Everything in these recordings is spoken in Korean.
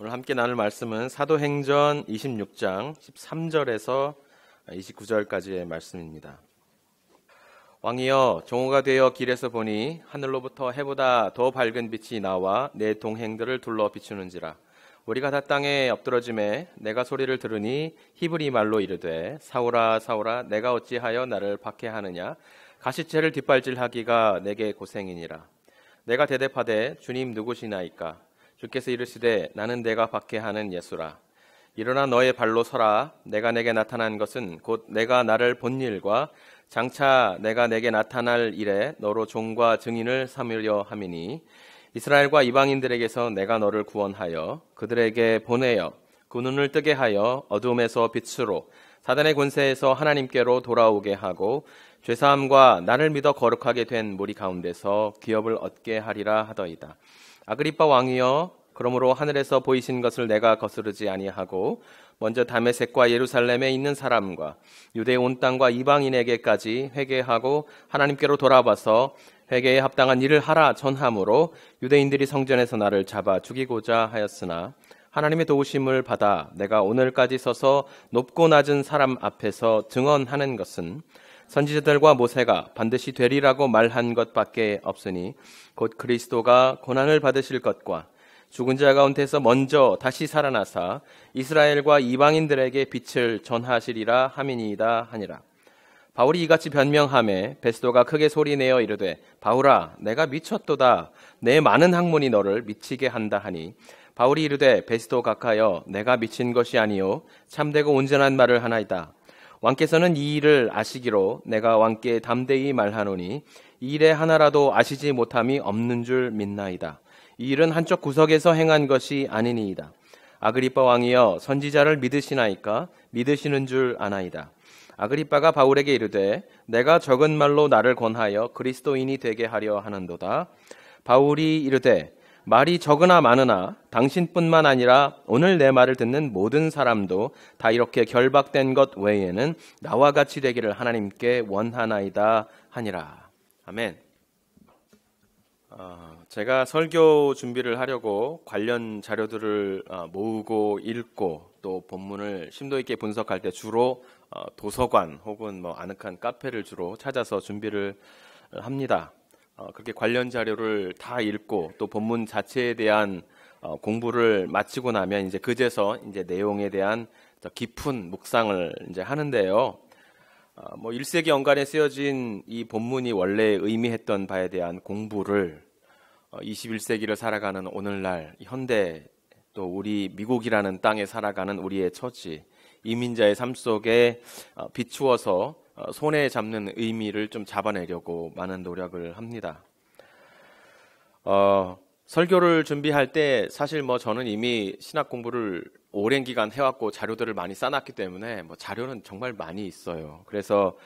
오늘 함께 나눌 말씀은 사도행전 26장 13절에서 29절까지의 말씀입니다. 왕이여, 종호가 되어 길에서 보니 하늘로부터 해보다 더 밝은 빛이 나와 내 동행들을 둘러 비추는지라. 우리가 다 땅에 엎드러짐에 내가 소리를 들으니 히브리 말로 이르되 사울아 사울아 내가 어찌하여 나를 박해하느냐. 가시체를 뒷발질하기가 내게 고생이니라. 내가 대답하되 주님 누구시나이까. 주께서 이르시되 나는 내가 박해하는 예수라. 일어나 너의 발로 서라. 내가 내게 나타난 것은 곧 내가 나를 본 일과 장차 내가 내게 나타날 일에 너로 종과 증인을 삼으려 함이니 이스라엘과 이방인들에게서 내가 너를 구원하여 그들에게 보내어 그 눈을 뜨게 하여 어둠에서 빛으로 사단의 권세에서 하나님께로 돌아오게 하고 죄사함과 나를 믿어 거룩하게 된 무리 가운데서 기업을 얻게 하리라 하더이다. 아그리빠 왕이여, 그러므로 하늘에서 보이신 것을 내가 거스르지 아니하고 먼저 다메섹과 예루살렘에 있는 사람과 유대 온 땅과 이방인에게까지 회개하고 하나님께로 돌아와서 회개에 합당한 일을 하라 전함으로 유대인들이 성전에서 나를 잡아 죽이고자 하였으나 하나님의 도우심을 받아 내가 오늘까지 서서 높고 낮은 사람 앞에서 증언하는 것은 선지자들과 모세가 반드시 되리라고 말한 것밖에 없으니 곧 그리스도가 고난을 받으실 것과 죽은 자 가운데서 먼저 다시 살아나사 이스라엘과 이방인들에게 빛을 전하시리라 함이니이다 하니라. 바울이 이같이 변명하매 베스도가 크게 소리내어 이르되 바울아 내가 미쳤도다. 내 많은 학문이 너를 미치게 한다 하니 바울이 이르되 베스도 각하여 내가 미친 것이 아니요 참되고 온전한 말을 하나이다. 왕께서는 이 일을 아시기로 내가 왕께 담대히 말하노니 이 일에 하나라도 아시지 못함이 없는 줄 믿나이다. 이 일은 한쪽 구석에서 행한 것이 아니니이다. 아그리빠 왕이여, 선지자를 믿으시나이까? 믿으시는 줄 아나이다. 아그리빠가 바울에게 이르되 내가 적은 말로 나를 권하여 그리스도인이 되게 하려 하는도다. 바울이 이르되 말이 적으나 많으나 당신뿐만 아니라 오늘 내 말을 듣는 모든 사람도 다 이렇게 결박된 것 외에는 나와 같이 되기를 하나님께 원하나이다 하니라. 아멘. 제가 설교 준비를 하려고 관련 자료들을 모으고 읽고 또 본문을 심도 있게 분석할 때 주로 도서관 혹은 아늑한 카페를 주로 찾아서 준비를 합니다. 그렇게 관련 자료를 다 읽고 또 본문 자체에 대한 공부를 마치고 나면 이제 그제서 이제 내용에 대한 더 깊은 묵상을 이제 하는데요. 1세기 연간에 쓰여진 이 본문이 원래 의미했던 바에 대한 공부를 21세기를 살아가는 오늘날 현대 또 우리 미국이라는 땅에 살아가는 우리의 처지 이민자의 삶 속에 비추어서 손에 잡는 의미를 좀 잡아내려고 많은 노력을 합니다. 설교를 준비할 때 사실 저는 이미 신학 공부를 오랜 기간 해왔고 자료들을 많이 쌓아놨기 때문에 자료는 정말 많이 있어요. 그래서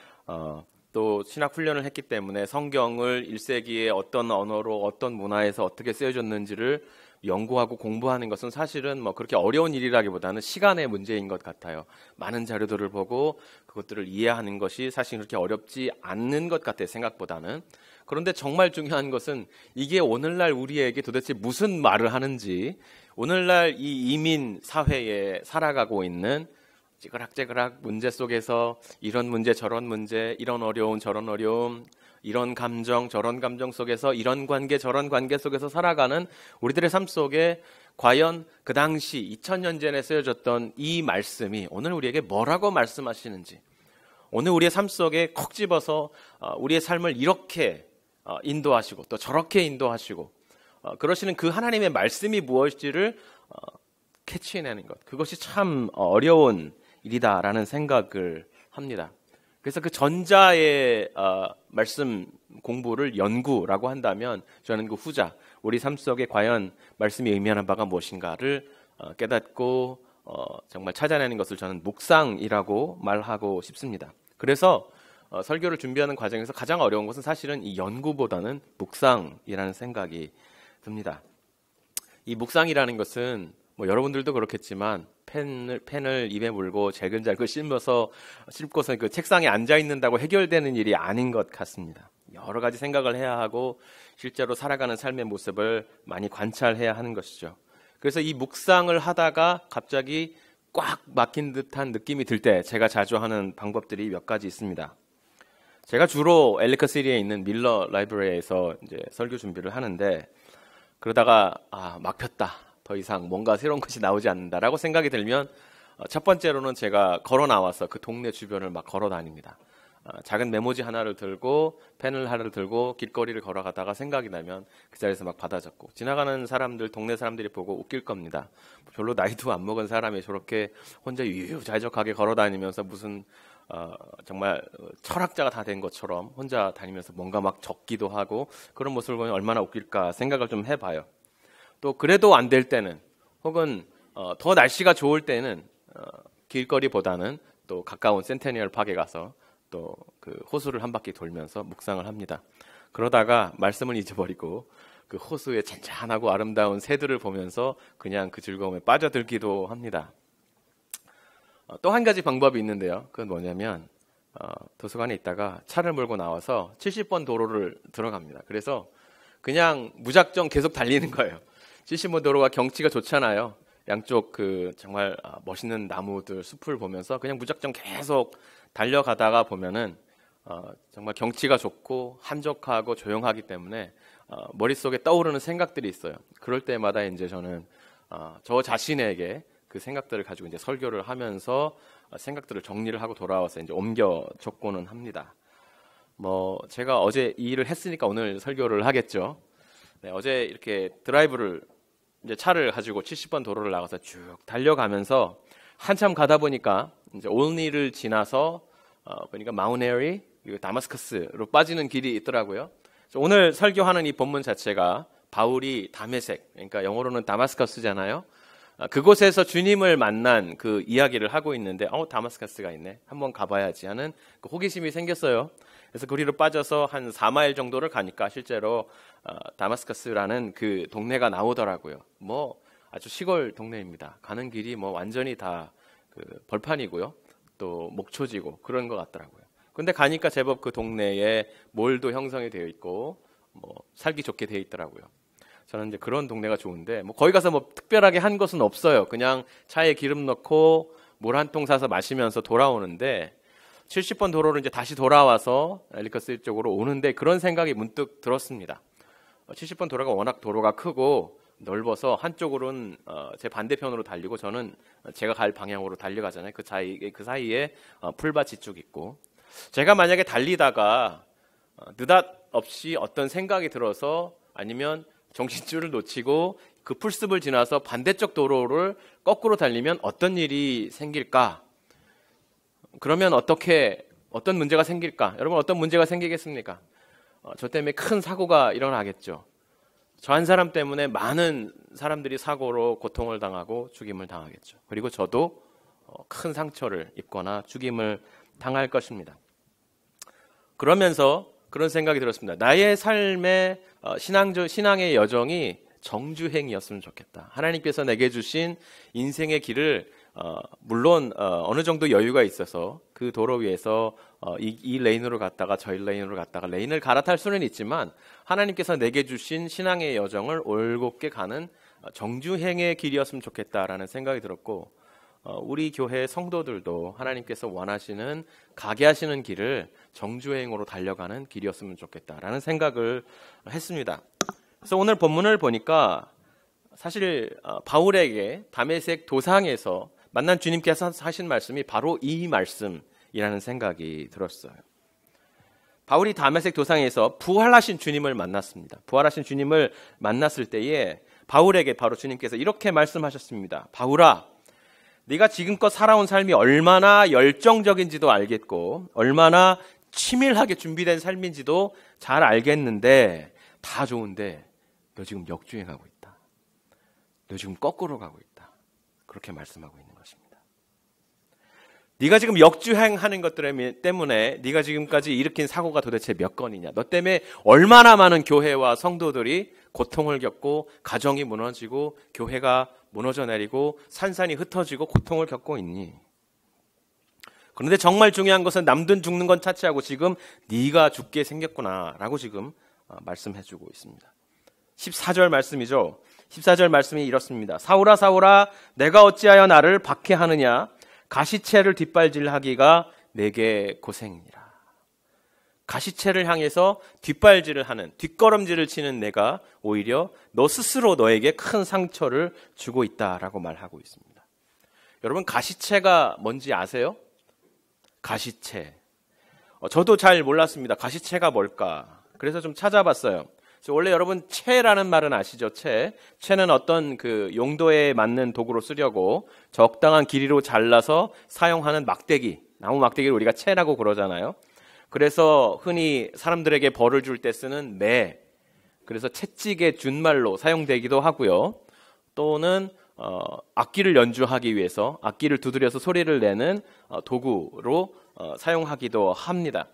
또 신학 훈련을 했기 때문에 성경을 1세기에 어떤 언어로 어떤 문화에서 어떻게 쓰여졌는지를 연구하고 공부하는 것은 사실은 그렇게 어려운 일이라기보다는 시간의 문제인 것 같아요. 많은 자료들을 보고 그것들을 이해하는 것이 사실 그렇게 어렵지 않는 것 같아요, 생각보다는. 그런데 정말 중요한 것은 이게 오늘날 우리에게 도대체 무슨 말을 하는지, 오늘날 이 이민 사회에 살아가고 있는 찌그락찌그락 문제 속에서 이런 문제 저런 문제, 이런 어려움 저런 어려움, 이런 감정 저런 감정 속에서 이런 관계 저런 관계 속에서 살아가는 우리들의 삶 속에 과연 그 당시 2000년 전에 쓰여졌던 이 말씀이 오늘 우리에게 뭐라고 말씀하시는지, 오늘 우리의 삶 속에 콕 집어서 우리의 삶을 이렇게 인도하시고 또 저렇게 인도하시고 그러시는 그 하나님의 말씀이 무엇인지를 캐치해내는 것, 그것이 참 어려운 일이다라는 생각을 합니다. 그래서 그 전자의 말씀 공부를 연구라고 한다면 저는 그 후자, 우리 삶 속에 과연 말씀이 의미하는 바가 무엇인가를 깨닫고 정말 찾아내는 것을 저는 묵상이라고 말하고 싶습니다. 그래서 설교를 준비하는 과정에서 가장 어려운 것은 사실은 이 연구보다는 묵상이라는 생각이 듭니다. 이 묵상이라는 것은 여러분들도 그렇겠지만 펜을 입에 물고 잘근잘근 씹고서 그 책상에 앉아 있는다고 해결되는 일이 아닌 것 같습니다. 여러 가지 생각을 해야 하고 실제로 살아가는 삶의 모습을 많이 관찰해야 하는 것이죠. 그래서 이 묵상을 하다가 갑자기 꽉 막힌 듯한 느낌이 들 때 제가 자주 하는 방법들이 몇 가지 있습니다. 제가 주로 엘리커 시리에 있는 밀러 라이브러리에서 이제 설교 준비를 하는데, 그러다가 막혔다, 더 이상 뭔가 새로운 것이 나오지 않는다라고 생각이 들면 첫 번째로는 제가 걸어 나와서 그 동네 주변을 막 걸어 다닙니다. 작은 메모지 하나를 들고 펜을 하나를 들고 길거리를 걸어가다가 생각이 나면 그 자리에서 막 받아 적고, 지나가는 사람들, 동네 사람들이 보고 웃길 겁니다. 별로 나이도 안 먹은 사람이 저렇게 혼자 유유자적하게 걸어 다니면서 무슨 정말 철학자가 다 된 것처럼 혼자 다니면서 뭔가 막 적기도 하고, 그런 모습을 보면 얼마나 웃길까 생각을 좀 해봐요. 또 그래도 안 될 때는, 혹은 더 날씨가 좋을 때는 길거리보다는 또 가까운 센테니얼 파크에 가서 또 그 호수를 한 바퀴 돌면서 묵상을 합니다. 그러다가 말씀을 잊어버리고 그 호수의 잔잔하고 아름다운 새들을 보면서 그냥 그 즐거움에 빠져들기도 합니다. 또 한 가지 방법이 있는데요. 그건 뭐냐면 도서관에 있다가 차를 몰고 나와서 70번 도로를 들어갑니다. 그래서 그냥 무작정 계속 달리는 거예요. 70번 도로가 경치가 좋잖아요. 양쪽 그 정말 멋있는 나무들, 숲을 보면서 그냥 무작정 계속 달려가다가 보면은 정말 경치가 좋고 한적하고 조용하기 때문에 머릿속에 떠오르는 생각들이 있어요. 그럴 때마다 이제 저는 저 자신에게 그 생각들을 가지고 이제 설교를 하면서 생각들을 정리를 하고 돌아와서 이제 옮겨 적고는 합니다. 뭐 제가 어제 이 일을 했으니까 오늘 설교를 하겠죠. 네, 어제 이렇게 드라이브를 이제 차를 가지고 70번 도로를 나가서 쭉 달려가면서 한참 가다 보니까 이제 올니를 지나서 보니까 마운에리 그리고 다마스커스로 빠지는 길이 있더라고요. 오늘 설교하는 이 본문 자체가 바울이 다메섹, 그러니까 영어로는 다마스커스잖아요. 그곳에서 주님을 만난 그 이야기를 하고 있는데 다마스커스가 있네, 한번 가봐야지 하는 그 호기심이 생겼어요. 그래서 거리로 빠져서 한 4마일 정도를 가니까 실제로 다마스커스라는 그 동네가 나오더라고요. 뭐 아주 시골 동네입니다. 가는 길이 뭐 완전히 다 그 벌판이고요, 또 목초지고 그런 것 같더라고요. 근데 가니까 제법 그 동네에 몰도 형성이 되어 있고 뭐 살기 좋게 되어 있더라고요. 저는 이제 그런 동네가 좋은데 뭐 거기 가서 뭐 특별하게 한 것은 없어요. 그냥 차에 기름 넣고 물 한 통 사서 마시면서 돌아오는데 70번 도로를 이제 다시 돌아와서 엘리커스 쪽으로 오는데 그런 생각이 문득 들었습니다. 70번 도로가 워낙 도로가 크고 넓어서 한쪽으로는 제 반대편으로 달리고 저는 제가 갈 방향으로 달려가잖아요. 그 사이에 풀밭이 쭉 있고, 제가 만약에 달리다가 느닷없이 어떤 생각이 들어서 아니면 정신줄을 놓치고 그 풀숲을 지나서 반대쪽 도로를 거꾸로 달리면 어떤 일이 생길까? 그러면 어떤 문제가 생길까? 여러분, 어떤 문제가 생기겠습니까? 저 때문에 큰 사고가 일어나겠죠. 저 한 사람 때문에 많은 사람들이 사고로 고통을 당하고 죽임을 당하겠죠. 그리고 저도 큰 상처를 입거나 죽임을 당할 것입니다. 그러면서 그런 생각이 들었습니다. 나의 삶의 신앙의 여정이 정주행이었으면 좋겠다. 하나님께서 내게 주신 인생의 길을 물론 어느 정도 여유가 있어서 그 도로 위에서 이 레인으로 갔다가 저 레인으로 갔다가 레인을 갈아탈 수는 있지만, 하나님께서 내게 주신 신앙의 여정을 올곧게 가는 정주행의 길이었으면 좋겠다라는 생각이 들었고, 우리 교회 성도들도 하나님께서 원하시는 가게 하시는 길을 정주행으로 달려가는 길이었으면 좋겠다라는 생각을 했습니다. 그래서 오늘 본문을 보니까 사실 바울에게 다메섹 도상에서 만난 주님께서 하신 말씀이 바로 이 말씀이라는 생각이 들었어요. 바울이 다메섹 도상에서 부활하신 주님을 만났습니다. 부활하신 주님을 만났을 때에 바울에게 바로 주님께서 이렇게 말씀하셨습니다. 바울아, 네가 지금껏 살아온 삶이 얼마나 열정적인지도 알겠고 얼마나 치밀하게 준비된 삶인지도 잘 알겠는데, 다 좋은데 너 지금 역주행하고 있다. 너 지금 거꾸로 가고 있다. 그렇게 말씀하고 있는 것입니다. 네가 지금 역주행하는 것들 때문에 네가 지금까지 일으킨 사고가 도대체 몇 건이냐. 너 때문에 얼마나 많은 교회와 성도들이 고통을 겪고 가정이 무너지고 교회가 무너져 내리고 산산이 흩어지고 고통을 겪고 있니? 그런데 정말 중요한 것은 남든 죽는 건 차치하고 지금 네가 죽게 생겼구나라고 지금 말씀해주고 있습니다. 14절 말씀이죠. 14절 말씀이 이렇습니다. 사울아 사울아 내가 어찌하여 나를 박해하느냐 가시채를 뒷발질하기가 내게 고생이니라. 가시채를 향해서 뒷발질을 하는, 뒷걸음질을 치는 내가 오히려 너 스스로 너에게 큰 상처를 주고 있다라고 말하고 있습니다. 여러분, 가시채가 뭔지 아세요? 가시채. 저도 잘 몰랐습니다. 가시채가 뭘까? 그래서 좀 찾아봤어요. 원래 여러분 채라는 말은 아시죠? 채는 어떤 그 용도에 맞는 도구로 쓰려고 적당한 길이로 잘라서 사용하는 막대기, 나무 막대기를 우리가 채라고 그러잖아요. 그래서 흔히 사람들에게 벌을 줄 때 쓰는 매, 그래서 채찍의 준말로 사용되기도 하고요. 또는 악기를 연주하기 위해서 악기를 두드려서 소리를 내는 도구로 사용하기도 합니다.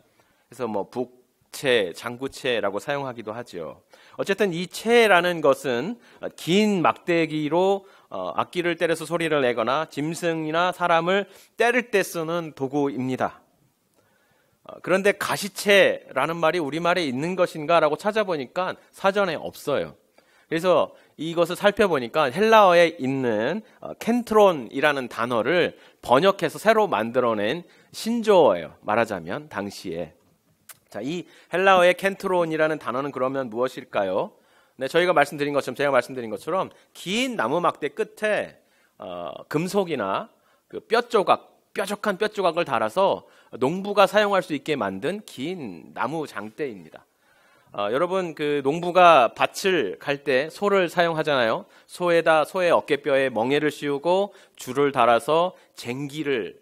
그래서 뭐 북채, 장구채라고 사용하기도 하죠. 어쨌든 이 채라는 것은 긴 막대기로 악기를 때려서 소리를 내거나 짐승이나 사람을 때릴 때 쓰는 도구입니다. 그런데 가시채라는 말이 우리말에 있는 것인가라고 찾아보니까 사전에 없어요. 그래서 이것을 살펴보니까 헬라어에 있는 켄트론이라는 단어를 번역해서 새로 만들어낸 신조어예요. 말하자면 당시에. 자, 이 헬라어의 켄트론이라는 단어는 그러면 무엇일까요? 네, 제가 말씀드린 것처럼 긴 나무 막대 끝에 금속이나 그 뾰족한 뼈 조각을 달아서 농부가 사용할 수 있게 만든 긴 나무 장대입니다. 여러분, 그 농부가 밭을 갈 때 소를 사용하잖아요. 소의 어깨뼈에 멍에를 씌우고 줄을 달아서 쟁기를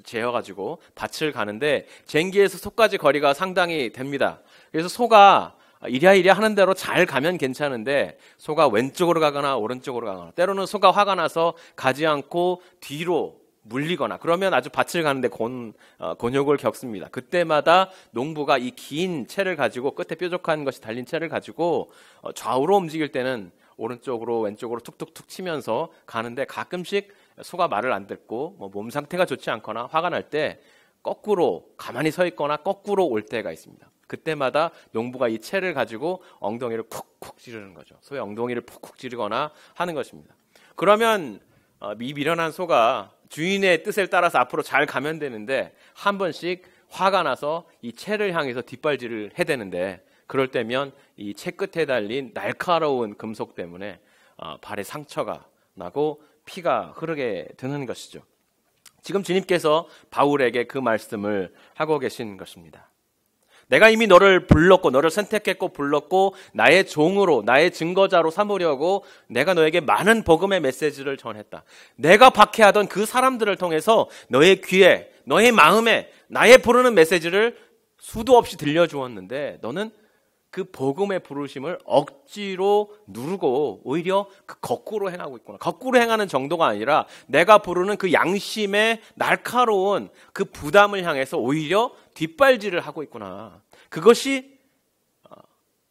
재어가지고 밭을 가는데 쟁기에서 소까지 거리가 상당히 됩니다. 그래서 소가 이랴이랴 하는 대로 잘 가면 괜찮은데 소가 왼쪽으로 가거나 오른쪽으로 가거나 때로는 소가 화가 나서 가지 않고 뒤로 물리거나 그러면 아주 밭을 가는데 곤욕을 겪습니다. 그때마다 농부가 이 긴 채를 가지고 끝에 뾰족한 것이 달린 채를 가지고 좌우로 움직일 때는 오른쪽으로 왼쪽으로 툭툭툭 치면서 가는데 가끔씩 소가 말을 안 듣고 몸 상태가 좋지 않거나 화가 날 때 거꾸로 가만히 서 있거나 거꾸로 올 때가 있습니다. 그때마다 농부가 이 채를 가지고 엉덩이를 쿡쿡 찌르는 거죠. 소의 엉덩이를 푹쿡 찌르거나 하는 것입니다. 그러면 이 미련한 소가 주인의 뜻을 따라서 앞으로 잘 가면 되는데 한 번씩 화가 나서 이 채를 향해서 뒷발질을 해대는데 그럴 때면 이 채 끝에 달린 날카로운 금속 때문에 발에 상처가 나고 피가 흐르게 되는 것이죠. 지금 주님께서 바울에게 그 말씀을 하고 계신 것입니다. 내가 이미 너를 불렀고 너를 선택했고 불렀고 나의 종으로 나의 증거자로 삼으려고 내가 너에게 많은 복음의 메시지를 전했다. 내가 박해하던 그 사람들을 통해서 너의 귀에 너의 마음에 나의 부르는 메시지를 수도 없이 들려주었는데 너는 그 복음의 부르심을 억지로 누르고 오히려 그 거꾸로 행하고 있구나. 거꾸로 행하는 정도가 아니라 내가 부르는 그 양심의 날카로운 그 부담을 향해서 오히려 뒷발질을 하고 있구나. 그것이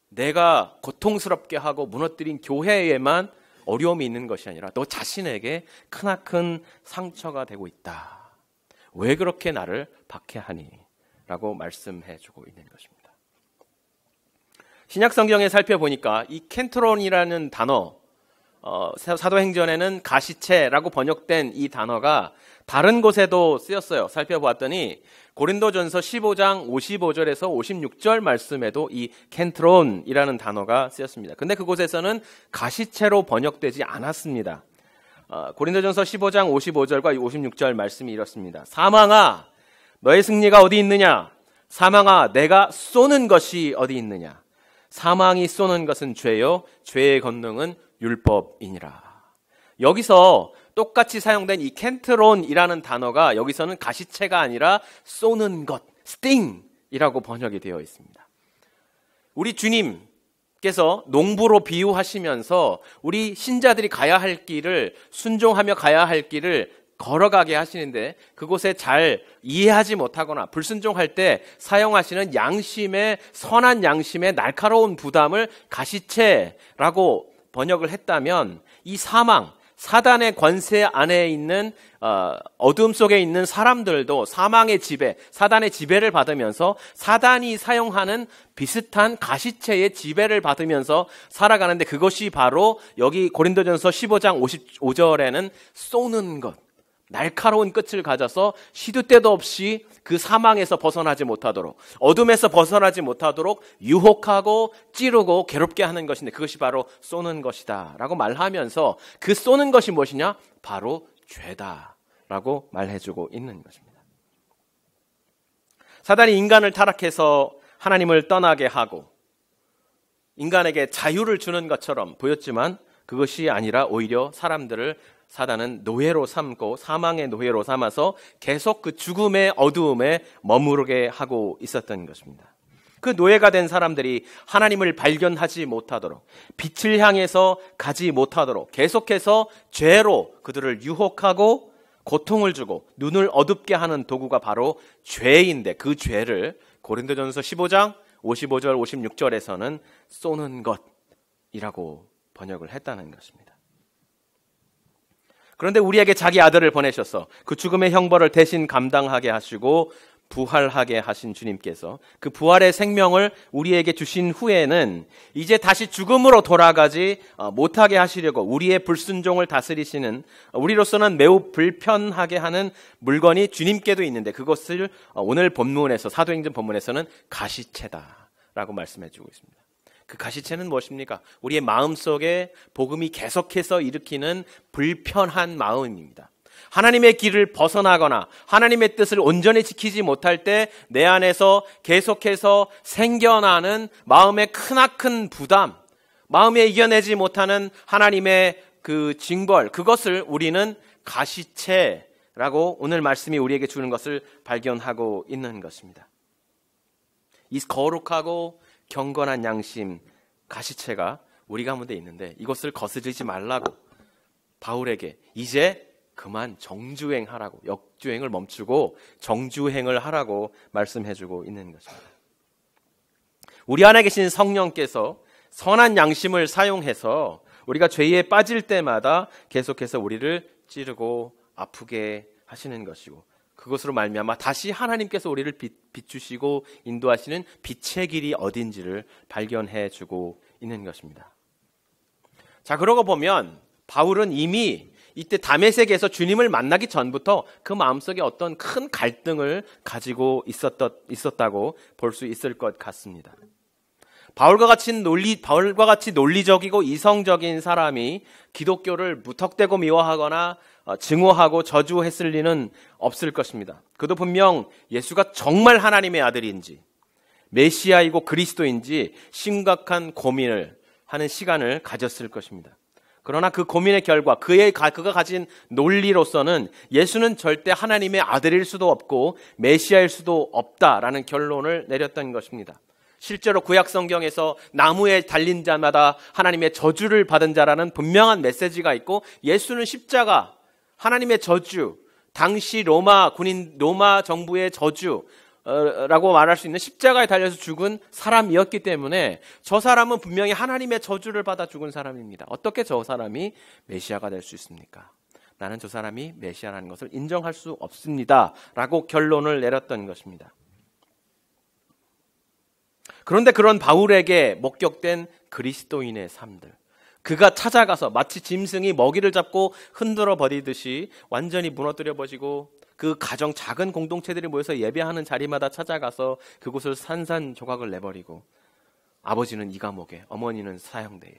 내가 고통스럽게 하고 무너뜨린 교회에만 어려움이 있는 것이 아니라 너 자신에게 크나큰 상처가 되고 있다. 왜 그렇게 나를 박해하니? 라고 말씀해주고 있는 것입니다. 신약성경에 살펴보니까 이 켄트론이라는 단어, 사도행전에는 가시채라고 번역된 이 단어가 다른 곳에도 쓰였어요. 살펴보았더니 고린도전서 15장 55절에서 56절 말씀에도 이 켄트론이라는 단어가 쓰였습니다. 근데 그곳에서는 가시채로 번역되지 않았습니다. 고린도전서 15장 55절과 56절 말씀이 이렇습니다. 사망아 너의 승리가 어디 있느냐? 사망아 내가 쏘는 것이 어디 있느냐? 사망이 쏘는 것은 죄요 죄의 권능은 율법이니라. 여기서 똑같이 사용된 이 켄트론이라는 단어가 여기서는 가시채가 아니라 쏘는 것, 스팅이라고 번역이 되어 있습니다. 우리 주님께서 농부로 비유하시면서 우리 신자들이 가야 할 길을 순종하며 가야 할 길을 걸어가게 하시는데 그곳에 잘 이해하지 못하거나 불순종할 때 사용하시는 양심의 선한 양심의 날카로운 부담을 가시채라고 번역을 했다면 이 사망, 사단의 권세 안에 있는 어둠 속에 있는 사람들도 사망의 지배, 사단의 지배를 받으면서 사단이 사용하는 비슷한 가시체의 지배를 받으면서 살아가는데, 그것이 바로 여기 고린도전서 15장 55절에는 쏘는 것, 날카로운 끝을 가져서 시도 때도 없이 그 사망에서 벗어나지 못하도록, 어둠에서 벗어나지 못하도록 유혹하고 찌르고 괴롭게 하는 것인데, 그것이 바로 쏘는 것이다 라고 말하면서, 그 쏘는 것이 무엇이냐? 바로 죄다 라고 말해주고 있는 것입니다. 사단이 인간을 타락해서 하나님을 떠나게 하고 인간에게 자유를 주는 것처럼 보였지만, 그것이 아니라 오히려 사람들을 사단은 노예로 삼고 사망의 노예로 삼아서 계속 그 죽음의 어두움에 머무르게 하고 있었던 것입니다. 그 노예가 된 사람들이 하나님을 발견하지 못하도록, 빛을 향해서 가지 못하도록 계속해서 죄로 그들을 유혹하고 고통을 주고 눈을 어둡게 하는 도구가 바로 죄인데, 그 죄를 고린도전서 15장 55절 56절에서는 쏘는 것이라고 번역을 했다는 것입니다. 그런데 우리에게 자기 아들을 보내셔서 그 죽음의 형벌을 대신 감당하게 하시고 부활하게 하신 주님께서 그 부활의 생명을 우리에게 주신 후에는 이제 다시 죽음으로 돌아가지 못하게 하시려고 우리의 불순종을 다스리시는, 우리로서는 매우 불편하게 하는 물건이 주님께도 있는데, 그것을 오늘 본문에서, 사도행전 본문에서는 가시체다라고 말씀해 주고 있습니다. 그 가시체는 무엇입니까? 우리의 마음속에 복음이 계속해서 일으키는 불편한 마음입니다. 하나님의 길을 벗어나거나 하나님의 뜻을 온전히 지키지 못할 때 내 안에서 계속해서 생겨나는 마음의 크나큰 부담, 마음에 이겨내지 못하는 하나님의 그 징벌, 그것을 우리는 가시체라고 오늘 말씀이 우리에게 주는 것을 발견하고 있는 것입니다. 이 거룩하고 경건한 양심, 가시체가 우리 가운데 있는데, 이것을 거스르지 말라고 바울에게 이제 그만 정주행하라고, 역주행을 멈추고 정주행을 하라고 말씀해주고 있는 것입니다. 우리 안에 계신 성령께서 선한 양심을 사용해서 우리가 죄에 빠질 때마다 계속해서 우리를 찌르고 아프게 하시는 것이고, 그것으로 말미암아 다시 하나님께서 우리를 비추시고 인도하시는 빛의 길이 어딘지를 발견해 주고 있는 것입니다. 자, 그러고 보면 바울은 이미 이때 다메섹에서 주님을 만나기 전부터 그 마음속에 어떤 큰 갈등을 가지고 있었다고 볼 수 있을 것 같습니다. 바울과 같이 논리적이고 이성적인 사람이 기독교를 무턱대고 미워하거나 증오하고 저주했을 리는 없을 것입니다. 그도 분명 예수가 정말 하나님의 아들인지 메시아이고 그리스도인지 심각한 고민을 하는 시간을 가졌을 것입니다. 그러나 그 고민의 결과 그가 가진 논리로서는 예수는 절대 하나님의 아들일 수도 없고 메시아일 수도 없다라는 결론을 내렸던 것입니다. 실제로 구약 성경에서 나무에 달린 자마다 하나님의 저주를 받은 자라는 분명한 메시지가 있고, 예수는 십자가, 하나님의 저주, 당시 로마 정부의 저주라고 말할 수 있는 십자가에 달려서 죽은 사람이었기 때문에 저 사람은 분명히 하나님의 저주를 받아 죽은 사람입니다. 어떻게 저 사람이 메시아가 될 수 있습니까? 나는 저 사람이 메시아라는 것을 인정할 수 없습니다 라고 결론을 내렸던 것입니다. 그런데 그런 바울에게 목격된 그리스도인의 삶들, 그가 찾아가서 마치 짐승이 먹이를 잡고 흔들어 버리듯이 완전히 무너뜨려 버리고, 그 가정 작은 공동체들이 모여서 예배하는 자리마다 찾아가서 그곳을 산산조각을 내버리고, 아버지는 이 감옥에, 어머니는 사형대에,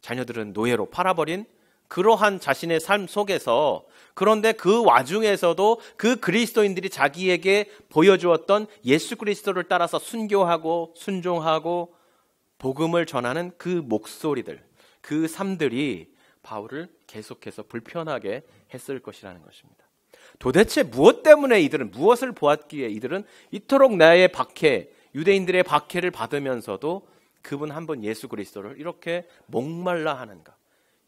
자녀들은 노예로 팔아버린 그러한 자신의 삶 속에서, 그런데 그 와중에서도 그 그리스도인들이 자기에게 보여주었던 예수 그리스도를 따라서 순교하고 순종하고 복음을 전하는 그 목소리들, 그 삶들이 바울을 계속해서 불편하게 했을 것이라는 것입니다. 도대체 무엇 때문에 무엇을 보았기에 이들은 이토록 나의 박해, 유대인들의 박해를 받으면서도 그분 한 분 예수 그리스도를 이렇게 목말라 하는가?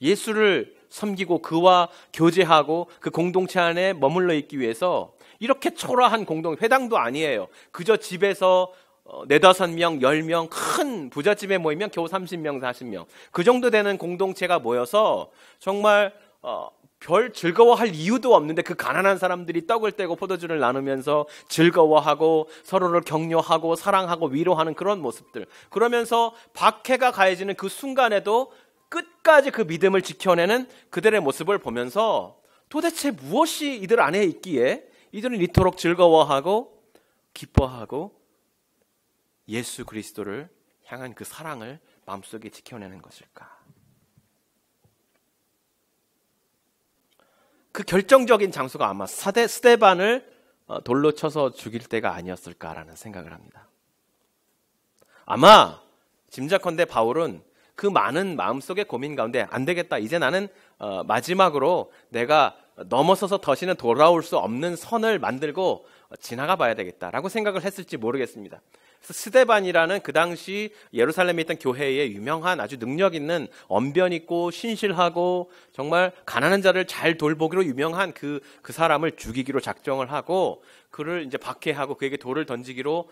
예수를 섬기고 그와 교제하고 그 공동체 안에 머물러 있기 위해서 이렇게 초라한 회당도 아니에요. 그저 집에서 4-5명, 10명 큰 부잣집에 모이면 겨우 30명, 40명 그 정도 되는 공동체가 모여서 정말 별 즐거워할 이유도 없는데 그 가난한 사람들이 떡을 떼고 포도주를 나누면서 즐거워하고 서로를 격려하고 사랑하고 위로하는 그런 모습들, 그러면서 박해가 가해지는 그 순간에도 끝까지 그 믿음을 지켜내는 그들의 모습을 보면서 도대체 무엇이 이들 안에 있기에 이들은 이토록 즐거워하고 기뻐하고 예수 그리스도를 향한 그 사랑을 마음속에 지켜내는 것일까? 그 결정적인 장소가 아마 스데반을 돌로 쳐서 죽일 때가 아니었을까라는 생각을 합니다. 아마 짐작컨대 바울은 그 많은 마음속의 고민 가운데 안 되겠다, 이제 나는 마지막으로 내가 넘어서서 다시는 돌아올 수 없는 선을 만들고 지나가 봐야 되겠다라고 생각을 했을지 모르겠습니다. 그래서 스데반이라는 그 당시 예루살렘에 있던 교회의 유명한 아주 능력 있는 언변 있고 신실하고 정말 가난한 자를 잘 돌보기로 유명한 그 사람을 죽이기로 작정을 하고 그를 이제 박해하고 그에게 돌을 던지기로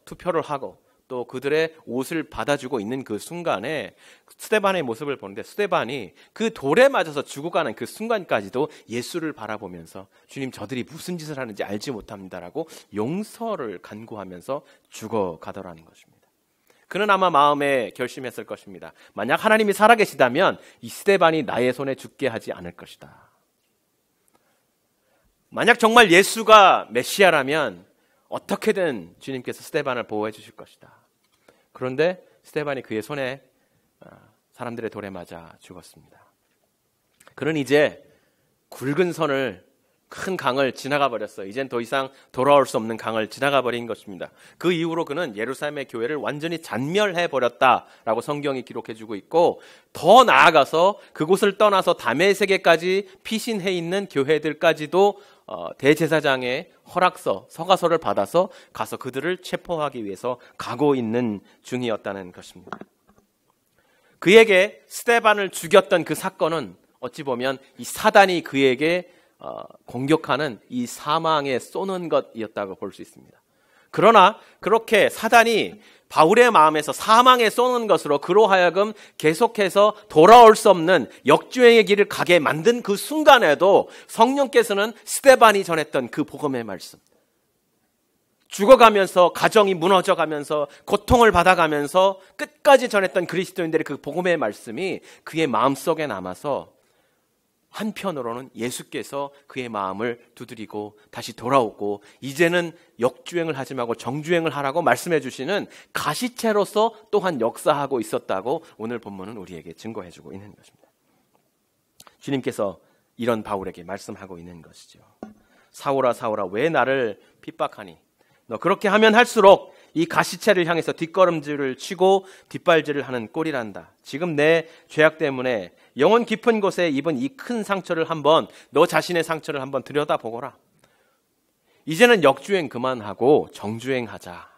투표를 하고 또 그들의 옷을 받아주고 있는 그 순간에 스데반의 모습을 보는데, 스데반이 그 돌에 맞아서 죽어가는 그 순간까지도 예수를 바라보면서 주님, 저들이 무슨 짓을 하는지 알지 못합니다라고 용서를 간구하면서 죽어가더라는 것입니다. 그는 아마 마음에 결심했을 것입니다. 만약 하나님이 살아계시다면 이 스데반이 나의 손에 죽게 하지 않을 것이다. 만약 정말 예수가 메시아라면 어떻게든 주님께서 스데반을 보호해 주실 것이다. 그런데 스데반이 그의 손에 사람들의 돌에 맞아 죽었습니다. 그는 이제 굵은 선을, 큰 강을 지나가 버렸어요. 이젠 더 이상 돌아올 수 없는 강을 지나가 버린 것입니다. 그 이후로 그는 예루살렘의 교회를 완전히 잔멸해 버렸다라고 성경이 기록해 주고 있고, 더 나아가서 그곳을 떠나서 다메섹에까지 피신해 있는 교회들까지도 대제사장의 허락서, 서가서를 받아서 가서 그들을 체포하기 위해서 가고 있는 중이었다는 것입니다. 그에게 스데반을 죽였던 그 사건은 어찌 보면 이 사단이 그에게 공격하는 이 사망에 쏘는 것이었다고 볼 수 있습니다. 그러나 그렇게 사단이 바울의 마음에서 사망에 쏘는 것으로 그로 하여금 계속해서 돌아올 수 없는 역주행의 길을 가게 만든 그 순간에도 성령께서는 스데반이 전했던 그 복음의 말씀, 죽어가면서 가정이 무너져가면서 고통을 받아가면서 끝까지 전했던 그리스도인들의 그 복음의 말씀이 그의 마음속에 남아서 한편으로는 예수께서 그의 마음을 두드리고 다시 돌아오고 이제는 역주행을 하지 말고 정주행을 하라고 말씀해 주시는 가시체로서 또한 역사하고 있었다고 오늘 본문은 우리에게 증거해 주고 있는 것입니다. 주님께서 이런 바울에게 말씀하고 있는 것이죠. 사울아 사울아, 왜 나를 핍박하니? 너 그렇게 하면 할수록 이 가시체를 향해서 뒷걸음질을 치고 뒷발질을 하는 꼴이란다. 지금 내 죄악 때문에 영혼 깊은 곳에 입은 이 큰 상처를 한번, 너 자신의 상처를 한번 들여다보거라. 이제는 역주행 그만하고 정주행하자.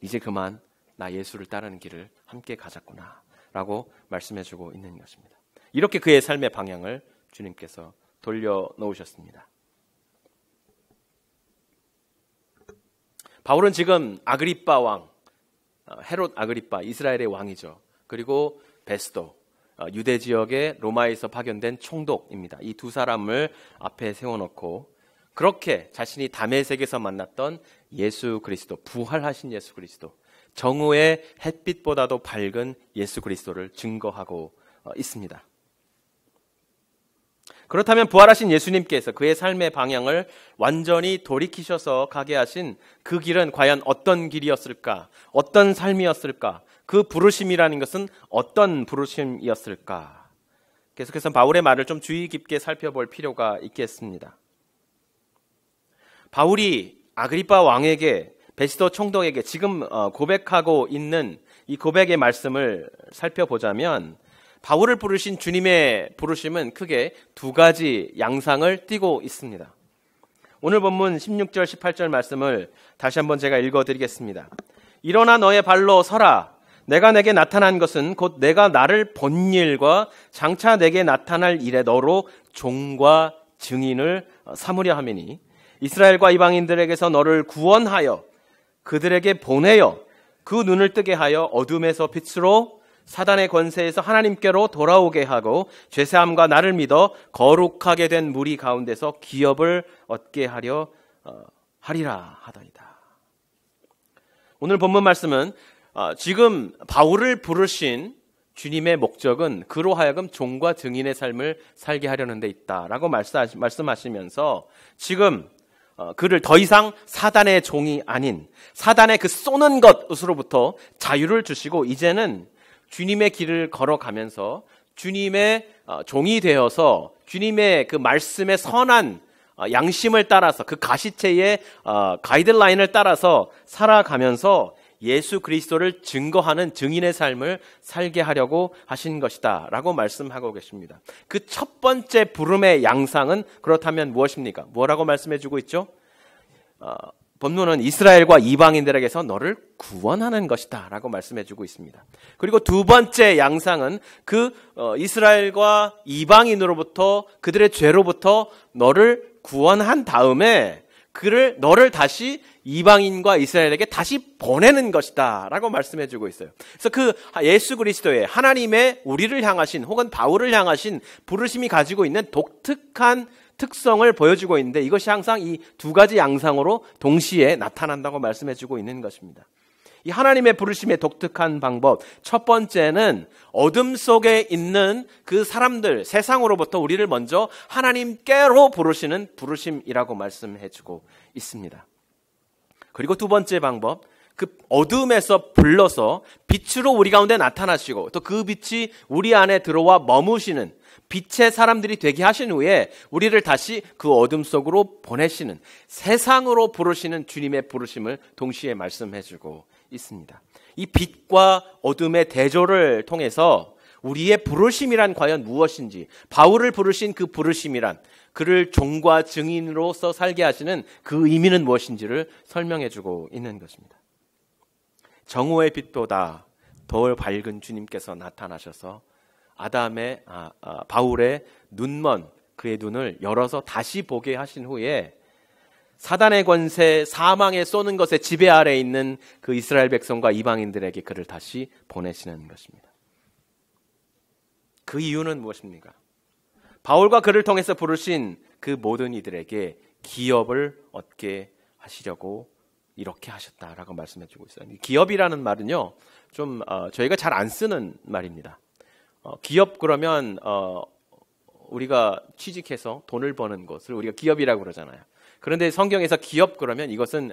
이제 그만 나 예수를 따르는 길을 함께 가자꾸나 라고 말씀해주고 있는 것입니다. 이렇게 그의 삶의 방향을 주님께서 돌려놓으셨습니다. 바울은 지금 아그리빠 왕, 헤롯 아그리빠, 이스라엘의 왕이죠. 그리고 베스도, 유대 지역의 로마에서 파견된 총독입니다. 이 두 사람을 앞에 세워놓고 그렇게 자신이 다메섹에서 만났던 예수 그리스도, 부활하신 예수 그리스도, 정오의 햇빛보다도 밝은 예수 그리스도를 증거하고 있습니다. 그렇다면 부활하신 예수님께서 그의 삶의 방향을 완전히 돌이키셔서 가게 하신 그 길은 과연 어떤 길이었을까? 어떤 삶이었을까? 그 부르심이라는 것은 어떤 부르심이었을까? 계속해서 바울의 말을 좀 주의 깊게 살펴볼 필요가 있겠습니다. 바울이 아그리빠 왕에게, 베스도 총독에게 지금 고백하고 있는 이 고백의 말씀을 살펴보자면 바울을 부르신 주님의 부르심은 크게 두 가지 양상을 띠고 있습니다. 오늘 본문 16절 18절 말씀을 다시 한번 제가 읽어드리겠습니다. 일어나 너의 발로 서라. 내가 내게 나타난 것은 곧 내가 나를 본 일과 장차 내게 나타날 일에 너로 종과 증인을 삼으려 함이니 이스라엘과 이방인들에게서 너를 구원하여 그들에게 보내어 그 눈을 뜨게 하여 어둠에서 빛으로 사단의 권세에서 하나님께로 돌아오게 하고 죄사함과 나를 믿어 거룩하게 된 무리 가운데서 기업을 얻게 하려 하리라 하더이다. 오늘 본문 말씀은 지금 바울을 부르신 주님의 목적은 그로 하여금 종과 증인의 삶을 살게 하려는 데 있다라고 말씀하시면서 지금 그를 더 이상 사단의 종이 아닌 사단의 그 쏘는 것으로부터 자유를 주시고 이제는 주님의 길을 걸어가면서 주님의 종이 되어서 주님의 그 말씀의 선한 양심을 따라서 그 가시체의 가이드라인을 따라서 살아가면서 예수 그리스도를 증거하는 증인의 삶을 살게 하려고 하신 것이다 라고 말씀하고 계십니다. 그 첫 번째 부름의 양상은 그렇다면 무엇입니까? 뭐라고 말씀해주고 있죠? 본문은 이스라엘과 이방인들에게서 너를 구원하는 것이다 라고 말씀해주고 있습니다. 그리고 두 번째 양상은 그 이스라엘과 이방인으로부터 그들의 죄로부터 너를 구원한 다음에 너를 다시 이방인과 이스라엘에게 다시 보내는 것이다 라고 말씀해주고 있어요. 그래서 그 예수 그리스도의 하나님의 우리를 향하신 혹은 바울을 향하신 부르심이 가지고 있는 독특한 특성을 보여주고 있는데 이것이 항상 이 두 가지 양상으로 동시에 나타난다고 말씀해주고 있는 것입니다. 이 하나님의 부르심의 독특한 방법, 첫 번째는 어둠 속에 있는 그 사람들, 세상으로부터 우리를 먼저 하나님께로 부르시는 부르심이라고 말씀해주고 있습니다. 그리고 두 번째 방법, 그 어둠에서 불러서 빛으로 우리 가운데 나타나시고 또 그 빛이 우리 안에 들어와 머무시는 빛의 사람들이 되게 하신 후에 우리를 다시 그 어둠 속으로 보내시는 세상으로 부르시는 주님의 부르심을 동시에 말씀해주고 있습니다. 이 빛과 어둠의 대조를 통해서 우리의 부르심이란 과연 무엇인지, 바울을 부르신 그 부르심이란, 그를 종과 증인으로서 살게 하시는 그 의미는 무엇인지를 설명해주고 있는 것입니다. 정오의 빛보다 더 밝은 주님께서 나타나셔서 바울의 눈먼 그의 눈을 열어서 다시 보게 하신 후에 사단의 권세, 사망에 쏘는 것의 지배 아래에 있는 그 이스라엘 백성과 이방인들에게 그를 다시 보내시는 것입니다. 그 이유는 무엇입니까? 바울과 그를 통해서 부르신 그 모든 이들에게 기업을 얻게 하시려고 이렇게 하셨다라고 말씀해주고 있어요. 기업이라는 말은요, 좀 저희가 잘 안 쓰는 말입니다. 기업 그러면 우리가 취직해서 돈을 버는 것을 우리가 기업이라고 그러잖아요. 그런데 성경에서 기업 그러면 이것은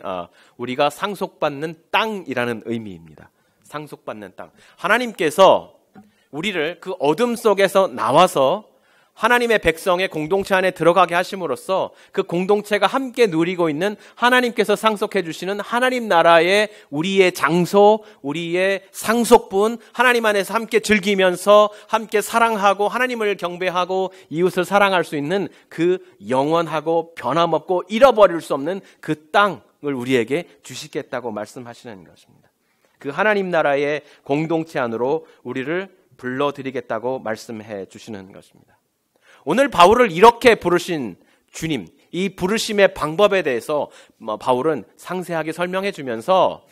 우리가 상속받는 땅이라는 의미입니다. 상속받는 땅. 하나님께서 우리를 그 어둠 속에서 나와서 하나님의 백성의 공동체 안에 들어가게 하심으로써 그 공동체가 함께 누리고 있는 하나님께서 상속해 주시는 하나님 나라의 우리의 장소, 우리의 상속분, 하나님 안에서 함께 즐기면서 함께 사랑하고 하나님을 경배하고 이웃을 사랑할 수 있는 그 영원하고 변함없고 잃어버릴 수 없는 그 땅을 우리에게 주시겠다고 말씀하시는 것입니다. 그 하나님 나라의 공동체 안으로 우리를 불러드리겠다고 말씀해 주시는 것입니다. 오늘 바울을 이렇게 부르신 주님, 이 부르심의 방법에 대해서 바울은 상세하게 설명해 주면서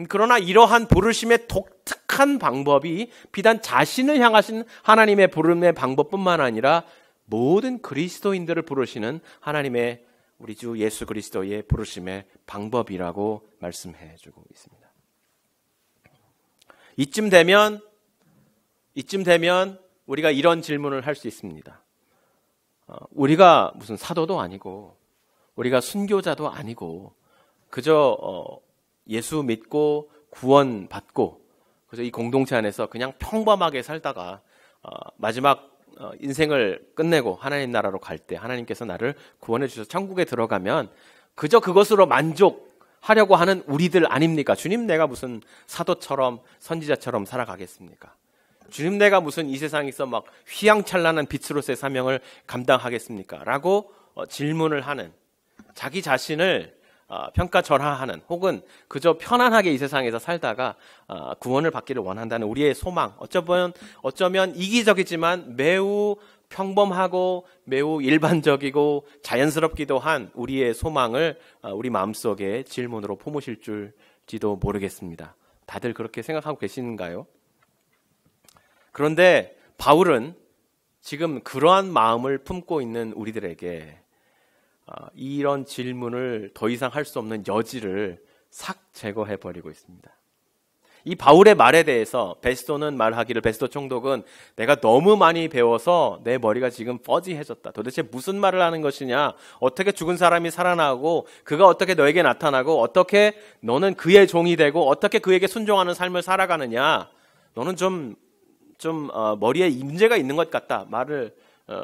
그러나 이러한 부르심의 독특한 방법이 비단 자신을 향하신 하나님의 부름의 방법뿐만 아니라 모든 그리스도인들을 부르시는 하나님의 우리 주 예수 그리스도의 부르심의 방법이라고 말씀해 주고 있습니다. 이쯤 되면 우리가 이런 질문을 할 수 있습니다. 우리가 무슨 사도도 아니고 우리가 순교자도 아니고 그저 예수 믿고 구원받고 그저 이 공동체 안에서 그냥 평범하게 살다가 마지막 인생을 끝내고 하나님 나라로 갈 때 하나님께서 나를 구원해 주셔서 천국에 들어가면 그저 그것으로 만족하려고 하는 우리들 아닙니까? 주님, 내가 무슨 사도처럼 선지자처럼 살아가겠습니까? 주님, 내가 무슨 이 세상에서 막 휘황찬란한 빛으로서의 사명을 감당하겠습니까? 라고 질문을 하는, 자기 자신을 평가절하하는, 혹은 그저 편안하게 이 세상에서 살다가 구원을 받기를 원한다는 우리의 소망, 어쩌면 이기적이지만 매우 평범하고 매우 일반적이고 자연스럽기도 한 우리의 소망을 우리 마음속에 질문으로 품으실 줄지도 모르겠습니다. 다들 그렇게 생각하고 계시는가요? 그런데 바울은 지금 그러한 마음을 품고 있는 우리들에게 이런 질문을 더 이상 할 수 없는 여지를 싹 제거해 버리고 있습니다. 이 바울의 말에 대해서 베스토는 말하기를, 베스토 총독은 내가 너무 많이 배워서 내 머리가 지금 퍼지해졌다. 도대체 무슨 말을 하는 것이냐? 어떻게 죽은 사람이 살아나고 그가 어떻게 너에게 나타나고 어떻게 너는 그의 종이 되고 어떻게 그에게 순종하는 삶을 살아가느냐? 너는 좀 머리에 문제가 있는 것 같다 말을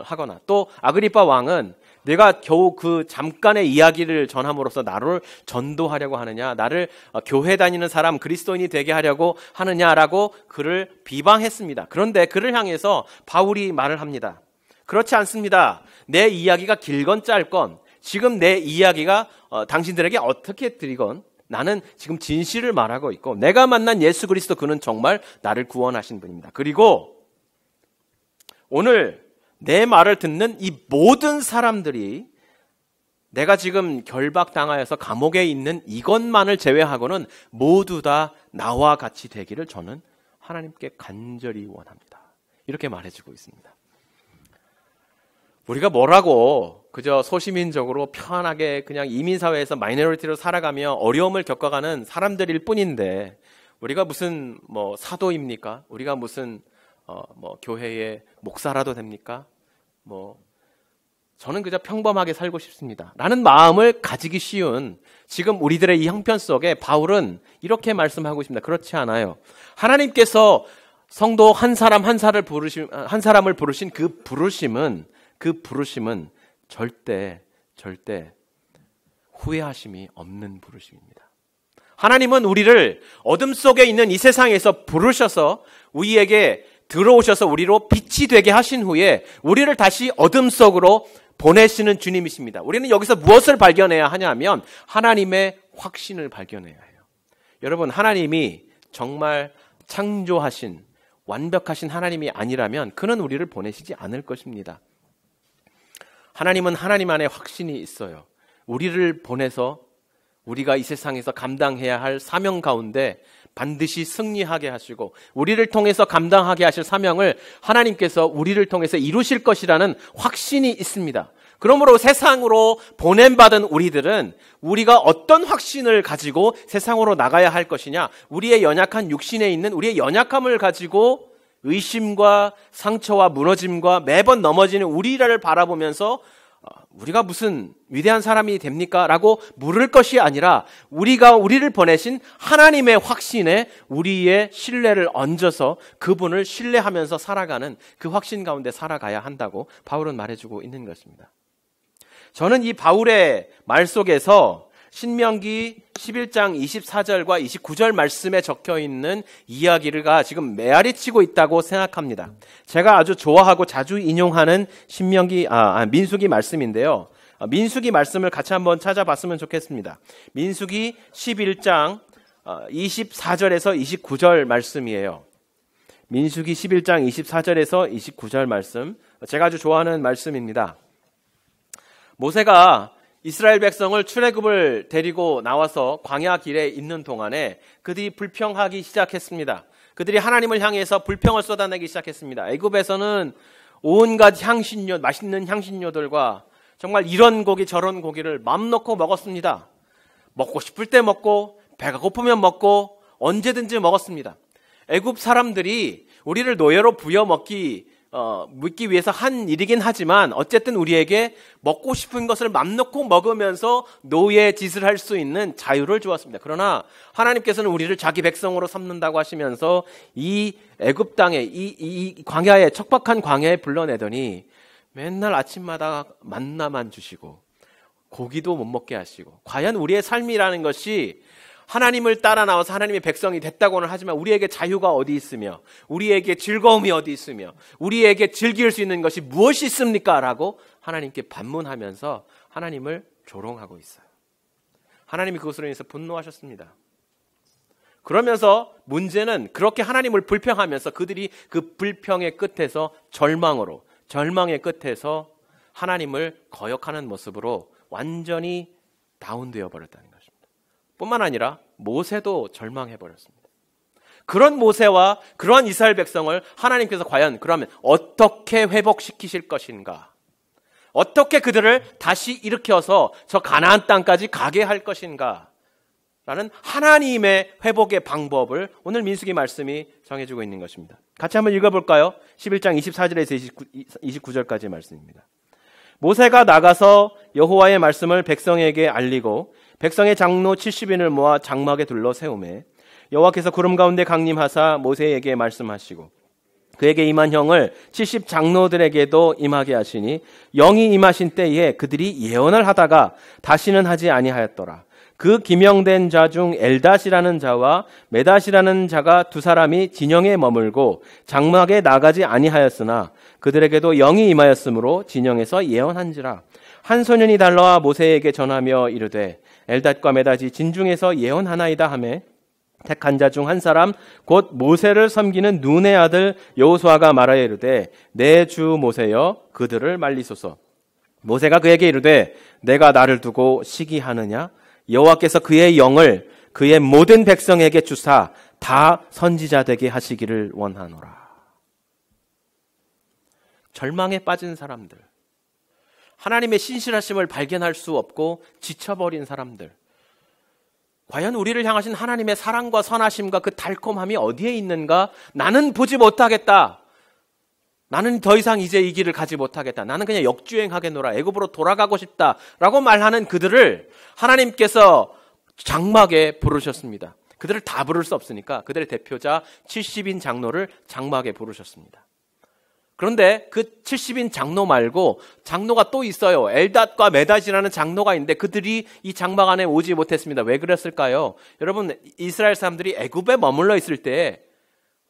하거나, 또 아그리파 왕은 내가 겨우 그 잠깐의 이야기를 전함으로써 나를 전도하려고 하느냐, 나를 교회 다니는 사람 그리스도인이 되게 하려고 하느냐라고 그를 비방했습니다. 그런데 그를 향해서 바울이 말을 합니다. 그렇지 않습니다. 내 이야기가 길건 짧건 지금 내 이야기가 당신들에게 어떻게 드리건 나는 지금 진실을 말하고 있고 내가 만난 예수 그리스도 그는 정말 나를 구원하신 분입니다. 그리고 오늘 내 말을 듣는 이 모든 사람들이 내가 지금 결박당하여서 감옥에 있는 이것만을 제외하고는 모두 다 나와 같이 되기를 저는 하나님께 간절히 원합니다. 이렇게 말해주고 있습니다. 우리가 뭐라고 그저 소시민적으로 편하게 그냥 이민사회에서 마이너리티로 살아가며 어려움을 겪어가는 사람들일 뿐인데 우리가 무슨 사도입니까? 우리가 무슨 교회의 목사라도 됩니까? 저는 그저 평범하게 살고 싶습니다 라는 마음을 가지기 쉬운 지금 우리들의 이 형편 속에 바울은 이렇게 말씀하고 있습니다. 그렇지 않아요. 하나님께서 성도 한 사람을 부르신 그 부르심은 절대 후회하심이 없는 부르심입니다. 하나님은 우리를 어둠 속에 있는 이 세상에서 부르셔서 우리에게 들어오셔서 우리로 빛이 되게 하신 후에 우리를 다시 어둠 속으로 보내시는 주님이십니다. 우리는 여기서 무엇을 발견해야 하냐면 하나님의 확신을 발견해야 해요. 여러분, 하나님이 정말 창조하신 완벽하신 하나님이 아니라면 그는 우리를 보내시지 않을 것입니다. 하나님은 하나님 안에 확신이 있어요. 우리를 보내서 우리가 이 세상에서 감당해야 할 사명 가운데 반드시 승리하게 하시고 우리를 통해서 감당하게 하실 사명을 하나님께서 우리를 통해서 이루실 것이라는 확신이 있습니다. 그러므로 세상으로 보냄받은 우리들은 우리가 어떤 확신을 가지고 세상으로 나가야 할 것이냐, 우리의 연약한 육신에 있는 우리의 연약함을 가지고 의심과 상처와 무너짐과 매번 넘어지는 우리를 바라보면서 우리가 무슨 위대한 사람이 됩니까? 라고 물을 것이 아니라 우리를 보내신 하나님의 확신에 우리의 신뢰를 얹어서 그분을 신뢰하면서 살아가는 그 확신 가운데 살아가야 한다고 바울은 말해주고 있는 것입니다. 저는 이 바울의 말 속에서 신명기 11장 24절과 29절 말씀에 적혀있는 이야기가 지금 메아리치고 있다고 생각합니다. 제가 아주 좋아하고 자주 인용하는 민수기 말씀인데요. 민수기 말씀을 같이 한번 찾아봤으면 좋겠습니다. 민수기 11장 24절에서 29절 말씀이에요. 민수기 11장 24절에서 29절 말씀, 제가 아주 좋아하는 말씀입니다. 모세가 이스라엘 백성을 출애굽을 데리고 나와서 광야 길에 있는 동안에 그들이 불평하기 시작했습니다. 그들이 하나님을 향해서 불평을 쏟아내기 시작했습니다. 애굽에서는 온갖 향신료, 맛있는 향신료들과 정말 이런 고기 저런 고기를 맘 놓고 먹었습니다. 먹고 싶을 때 먹고 배가 고프면 먹고 언제든지 먹었습니다. 애굽 사람들이 우리를 노예로 부여먹기 위해서 한 일이긴 하지만 어쨌든 우리에게 먹고 싶은 것을 맘 놓고 먹으면서 노예 짓을 할 수 있는 자유를 주었습니다. 그러나 하나님께서는 우리를 자기 백성으로 삼는다고 하시면서 이 애굽 땅에 이 광야에, 척박한 광야에 불러내더니 맨날 아침마다 만나만 주시고 고기도 못 먹게 하시고, 과연 우리의 삶이라는 것이 하나님을 따라 나와서 하나님의 백성이 됐다고는 하지만 우리에게 자유가 어디 있으며 우리에게 즐거움이 어디 있으며 우리에게 즐길 수 있는 것이 무엇이 있습니까? 라고 하나님께 반문하면서 하나님을 조롱하고 있어요. 하나님이 그것으로 인해서 분노하셨습니다. 그러면서 문제는 그렇게 하나님을 불평하면서 그들이 그 불평의 끝에서 절망의 끝에서 하나님을 거역하는 모습으로 완전히 다운되어 버렸다는 것입니다. 뿐만 아니라 모세도 절망해버렸습니다. 그런 모세와 그러한 이스라엘 백성을 하나님께서 과연 그러면 어떻게 회복시키실 것인가? 어떻게 그들을 다시 일으켜서 저 가나안 땅까지 가게 할 것인가? 라는 하나님의 회복의 방법을 오늘 민수기 말씀이 정해주고 있는 것입니다. 같이 한번 읽어볼까요? 11장 24절에서 29절까지의 말씀입니다. 모세가 나가서 여호와의 말씀을 백성에게 알리고 백성의 장로 70인을 모아 장막에 둘러 세우매 여호와께서 구름 가운데 강림하사 모세에게 말씀하시고 그에게 임한 형을 70 장로들에게도 임하게 하시니 영이 임하신 때에 그들이 예언을 하다가 다시는 하지 아니하였더라. 그 기명된 자 중 엘닷이라는 자와 메닷이라는 자가 두 사람이 진영에 머물고 장막에 나가지 아니하였으나 그들에게도 영이 임하였으므로 진영에서 예언한지라. 한 소년이 달려와 모세에게 전하며 이르되 엘닷과 메닷이 진중에서 예언하나이다 하매 택한 자 중 한 사람 곧 모세를 섬기는 눈의 아들 여호수아가 말하여 이르되 내 주 모세여 그들을 말리소서. 모세가 그에게 이르되 내가 나를 두고 시기하느냐? 여호와께서 그의 영을 그의 모든 백성에게 주사 다 선지자 되게 하시기를 원하노라. 절망에 빠진 사람들, 하나님의 신실하심을 발견할 수 없고 지쳐버린 사람들, 과연 우리를 향하신 하나님의 사랑과 선하심과 그 달콤함이 어디에 있는가? 나는 보지 못하겠다. 나는 더 이상 이제 이 길을 가지 못하겠다. 나는 그냥 역주행하겠노라. 애굽으로 돌아가고 싶다라고 말하는 그들을 하나님께서 장막에 부르셨습니다. 그들을 다 부를 수 없으니까 그들의 대표자 70인 장로를 장막에 부르셨습니다. 그런데 그 70인 장로 말고 장로가 또 있어요. 엘닷과 메닷이라는 장로가 있는데 그들이 이 장막 안에 오지 못했습니다. 왜 그랬을까요? 여러분, 이스라엘 사람들이 애굽에 머물러 있을 때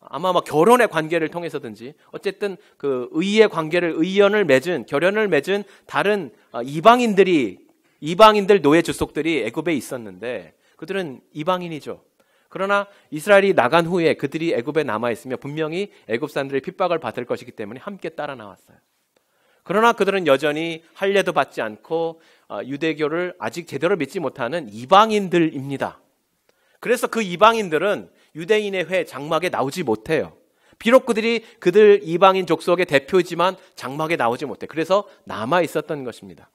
아마 결혼의 관계를 통해서든지 어쨌든 그 의의 관계를 결연을 맺은 다른 이방인들 노예 주속들이 애굽에 있었는데 그들은 이방인이죠. 그러나 이스라엘이 나간 후에 그들이 애굽에 남아 있으며 분명히 애굽 사람들의 핍박을 받을 것이기 때문에 함께 따라 나왔어요. 그러나 그들은 여전히 할례도 받지 않고 유대교를 아직 제대로 믿지 못하는 이방인들입니다. 그래서 그 이방인들은 유대인의 회 장막에 나오지 못해요. 비록 그들 이방인 족속의 대표이지만 장막에 나오지 못해. 그래서 남아 있었던 것입니다.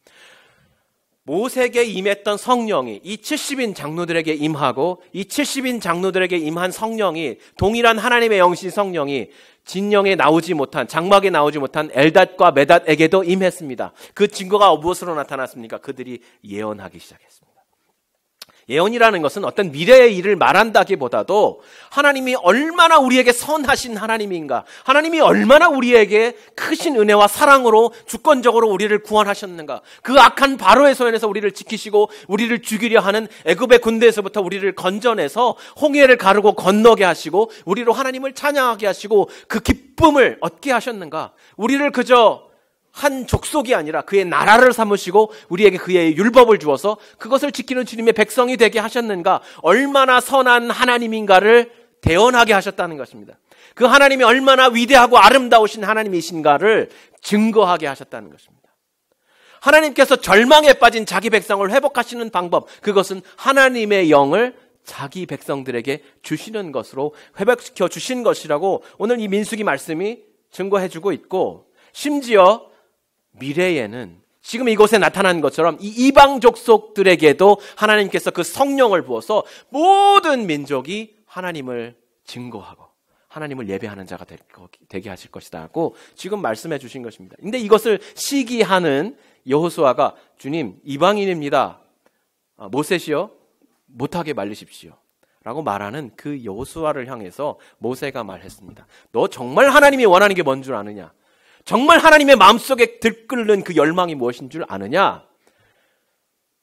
모세에게 임했던 성령이 이 70인 장로들에게 임하고 이 70인 장로들에게 임한 성령이 동일한 하나님의 영신 성령이 진영에 나오지 못한 장막에 나오지 못한 엘닷과 메닷에게도 임했습니다. 그 증거가 무엇으로 나타났습니까? 그들이 예언하기 시작했습니다. 예언이라는 것은 어떤 미래의 일을 말한다기보다도 하나님이 얼마나 우리에게 선하신 하나님인가, 하나님이 얼마나 우리에게 크신 은혜와 사랑으로 주권적으로 우리를 구원하셨는가, 그 악한 바로의 손에서 우리를 지키시고 우리를 죽이려 하는 애굽의 군대에서부터 우리를 건져내서 홍해를 가르고 건너게 하시고 우리로 하나님을 찬양하게 하시고 그 기쁨을 얻게 하셨는가. 우리를 그저 한 족속이 아니라 그의 나라를 삼으시고 우리에게 그의 율법을 주어서 그것을 지키는 주님의 백성이 되게 하셨는가, 얼마나 선한 하나님인가를 대언하게 하셨다는 것입니다. 그 하나님이 얼마나 위대하고 아름다우신 하나님이신가를 증거하게 하셨다는 것입니다. 하나님께서 절망에 빠진 자기 백성을 회복하시는 방법, 그것은 하나님의 영을 자기 백성들에게 주시는 것으로 회복시켜 주신 것이라고 오늘 이 민수기 말씀이 증거해주고 있고, 심지어 미래에는 지금 이곳에 나타난 것처럼 이 이방 족속들에게도 하나님께서 그 성령을 부어서 모든 민족이 하나님을 증거하고 하나님을 예배하는 자가 되게 하실 것이다 하고 지금 말씀해 주신 것입니다. 근데 이것을 시기하는 여호수아가 주님 이방인입니다. 모세시여 못하게 말리십시오. 라고 말하는 그 여호수아를 향해서 모세가 말했습니다. 너 정말 하나님이 원하는 게 뭔 줄 아느냐? 정말 하나님의 마음속에 들끓는 그 열망이 무엇인 줄 아느냐?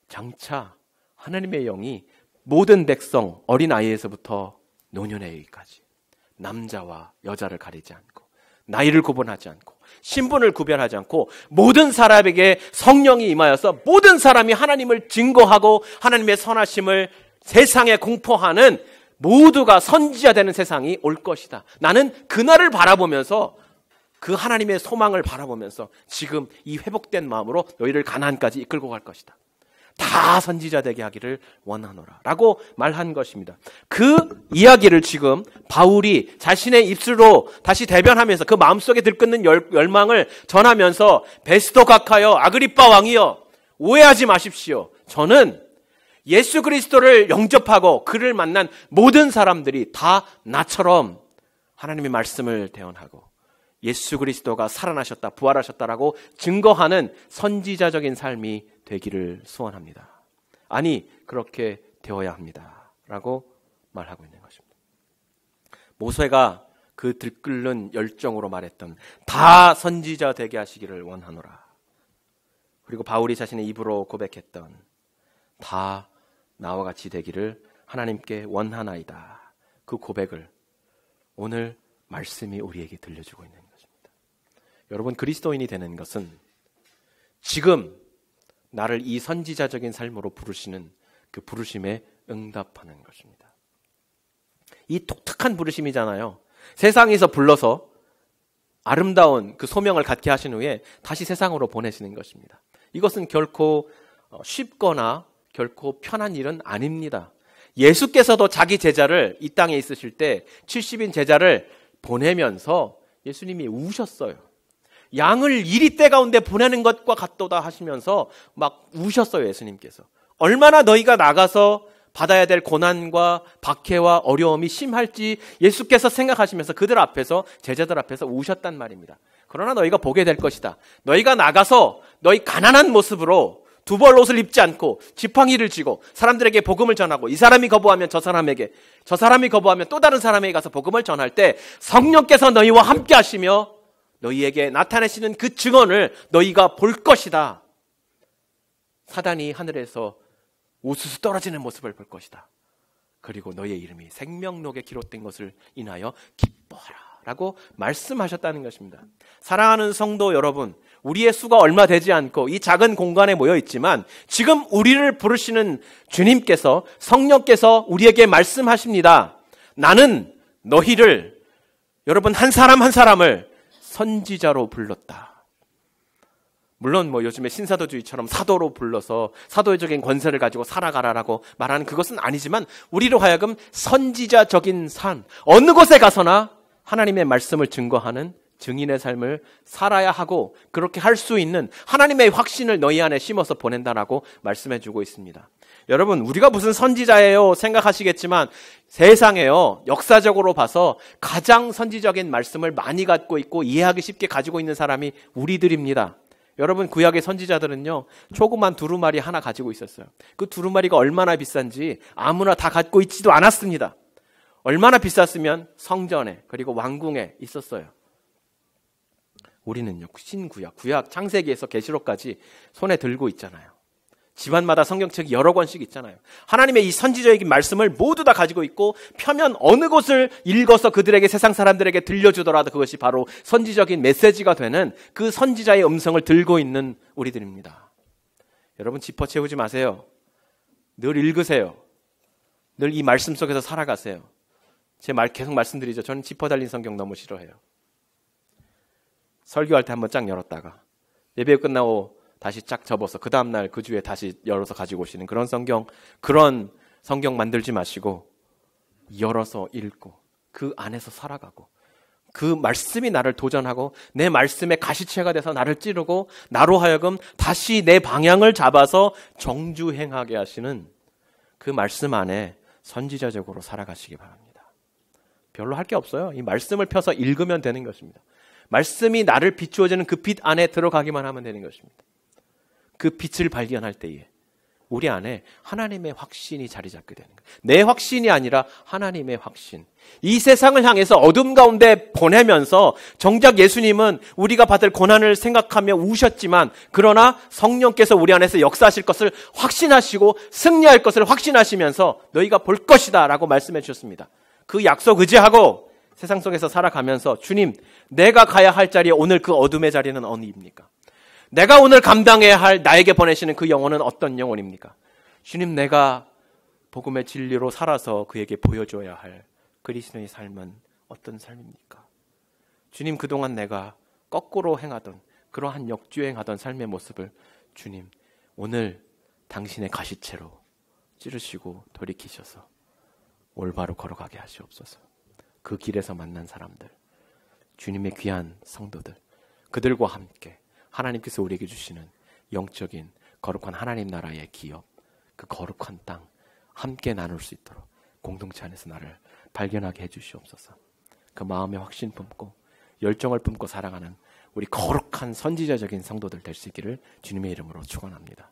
장차 하나님의 영이 모든 백성, 어린아이에서부터 노년에 이르기까지 남자와 여자를 가리지 않고 나이를 구분하지 않고 신분을 구별하지 않고 모든 사람에게 성령이 임하여서 모든 사람이 하나님을 증거하고 하나님의 선하심을 세상에 공포하는 모두가 선지자 되는 세상이 올 것이다. 나는 그날을 바라보면서 그 하나님의 소망을 바라보면서 지금 이 회복된 마음으로 너희를 가나안까지 이끌고 갈 것이다. 다 선지자 되게 하기를 원하노라 라고 말한 것입니다. 그 이야기를 지금 바울이 자신의 입술로 다시 대변하면서 그 마음속에 들끓는 열망을 전하면서 베스도 각하여 아그리빠 왕이여 오해하지 마십시오. 저는 예수 그리스도를 영접하고 그를 만난 모든 사람들이 다 나처럼 하나님의 말씀을 대언하고 예수 그리스도가 살아나셨다, 부활하셨다라고 증거하는 선지자적인 삶이 되기를 소원합니다. 아니, 그렇게 되어야 합니다. 라고 말하고 있는 것입니다. 모세가 그 들끓는 열정으로 말했던 다 선지자 되게 하시기를 원하노라. 그리고 바울이 자신의 입으로 고백했던 다 나와 같이 되기를 하나님께 원하나이다. 그 고백을 오늘 말씀이 우리에게 들려주고 있는 것입니다. 여러분, 그리스도인이 되는 것은 지금 나를 이 선지자적인 삶으로 부르시는 그 부르심에 응답하는 것입니다. 이 독특한 부르심이잖아요. 세상에서 불러서 아름다운 그 소명을 갖게 하신 후에 다시 세상으로 보내시는 것입니다. 이것은 결코 쉽거나 결코 편한 일은 아닙니다. 예수께서도 자기 제자를 이 땅에 있으실 때 70인 제자를 보내면서 예수님이 우셨어요. 양을 이리 때 가운데 보내는 것과 같도다 하시면서 막 우셨어요. 예수님께서. 얼마나 너희가 나가서 받아야 될 고난과 박해와 어려움이 심할지 예수께서 생각하시면서 그들 앞에서, 제자들 앞에서 우셨단 말입니다. 그러나 너희가 보게 될 것이다. 너희가 나가서 너희 가난한 모습으로 두 벌 옷을 입지 않고 지팡이를 쥐고 사람들에게 복음을 전하고 이 사람이 거부하면 저 사람에게, 저 사람이 거부하면 또 다른 사람에게 가서 복음을 전할 때 성령께서 너희와 함께 하시며 너희에게 나타내시는 그 증언을 너희가 볼 것이다. 사단이 하늘에서 우수수 떨어지는 모습을 볼 것이다. 그리고 너희의 이름이 생명록에 기록된 것을 인하여 기뻐하라 라고 말씀하셨다는 것입니다. 사랑하는 성도 여러분, 우리의 수가 얼마 되지 않고 이 작은 공간에 모여 있지만 지금 우리를 부르시는 주님께서, 성령께서 우리에게 말씀하십니다. 나는 너희를, 여러분 한 사람 한 사람을 선지자로 불렀다. 물론 요즘에 신사도주의처럼 사도로 불러서 사도적인 권세를 가지고 살아가라라고 말하는 그것은 아니지만 우리로 하여금 선지자적인 삶, 어느 곳에 가서나 하나님의 말씀을 증거하는 증인의 삶을 살아야 하고 그렇게 할 수 있는 하나님의 확신을 너희 안에 심어서 보낸다라고 말씀해 주고 있습니다. 여러분, 우리가 무슨 선지자예요 생각하시겠지만 세상에요, 역사적으로 봐서 가장 선지적인 말씀을 많이 갖고 있고 이해하기 쉽게 가지고 있는 사람이 우리들입니다. 여러분, 구약의 선지자들은요, 조그만 두루마리 하나 가지고 있었어요. 그 두루마리가 얼마나 비싼지 아무나 다 갖고 있지도 않았습니다. 얼마나 비쌌으면 성전에 그리고 왕궁에 있었어요. 우리는요, 신구약, 구약, 창세기에서 계시록까지 손에 들고 있잖아요. 집안마다 성경책이 여러 권씩 있잖아요. 하나님의 이 선지자적인 말씀을 모두 다 가지고 있고 펴면 어느 곳을 읽어서 그들에게, 세상 사람들에게 들려주더라도 그것이 바로 선지적인 메시지가 되는 그 선지자의 음성을 들고 있는 우리들입니다. 여러분, 짚어 채우지 마세요. 늘 읽으세요. 늘 이 말씀 속에서 살아가세요. 제 말 계속 말씀드리죠. 저는 짚어 달린 성경 너무 싫어해요. 설교할 때 한번 쫙 열었다가 예배 끝나고 다시 쫙 접어서 그 다음날 그 주에 다시 열어서 가지고 오시는 그런 성경 만들지 마시고 열어서 읽고 그 안에서 살아가고 그 말씀이 나를 도전하고 내 말씀의 가시체가 돼서 나를 찌르고 나로 하여금 다시 내 방향을 잡아서 정주행하게 하시는 그 말씀 안에 선지자적으로 살아가시기 바랍니다. 별로 할 게 없어요. 이 말씀을 펴서 읽으면 되는 것입니다. 말씀이 나를 비추어주는 그 빛 안에 들어가기만 하면 되는 것입니다. 그 빛을 발견할 때에 우리 안에 하나님의 확신이 자리 잡게 되는 거예요. 내 확신이 아니라 하나님의 확신. 이 세상을 향해서 어둠 가운데 보내면서 정작 예수님은 우리가 받을 고난을 생각하며 우셨지만 그러나 성령께서 우리 안에서 역사하실 것을 확신하시고 승리할 것을 확신하시면서 너희가 볼 것이다 라고 말씀해 주셨습니다. 그 약속 의지하고 세상 속에서 살아가면서 주님, 내가 가야 할 자리에 오늘 그 어둠의 자리는 어디입니까? 내가 오늘 감당해야 할 나에게 보내시는 그 영혼은 어떤 영혼입니까? 주님, 내가 복음의 진리로 살아서 그에게 보여줘야 할 그리스도의 삶은 어떤 삶입니까? 주님, 그동안 내가 거꾸로 행하던 그러한 역주행하던 삶의 모습을 주님, 오늘 당신의 가시채로 찌르시고 돌이키셔서 올바로 걸어가게 하시옵소서. 그 길에서 만난 사람들, 주님의 귀한 성도들, 그들과 함께 하나님께서 우리에게 주시는 영적인 거룩한 하나님 나라의 기업, 그 거룩한 땅 함께 나눌 수 있도록 공동체 안에서 나를 발견하게 해주시옵소서. 그 마음에 확신 품고 열정을 품고 살아가는 우리 거룩한 선지자적인 성도들 될 수 있기를 주님의 이름으로 축원합니다.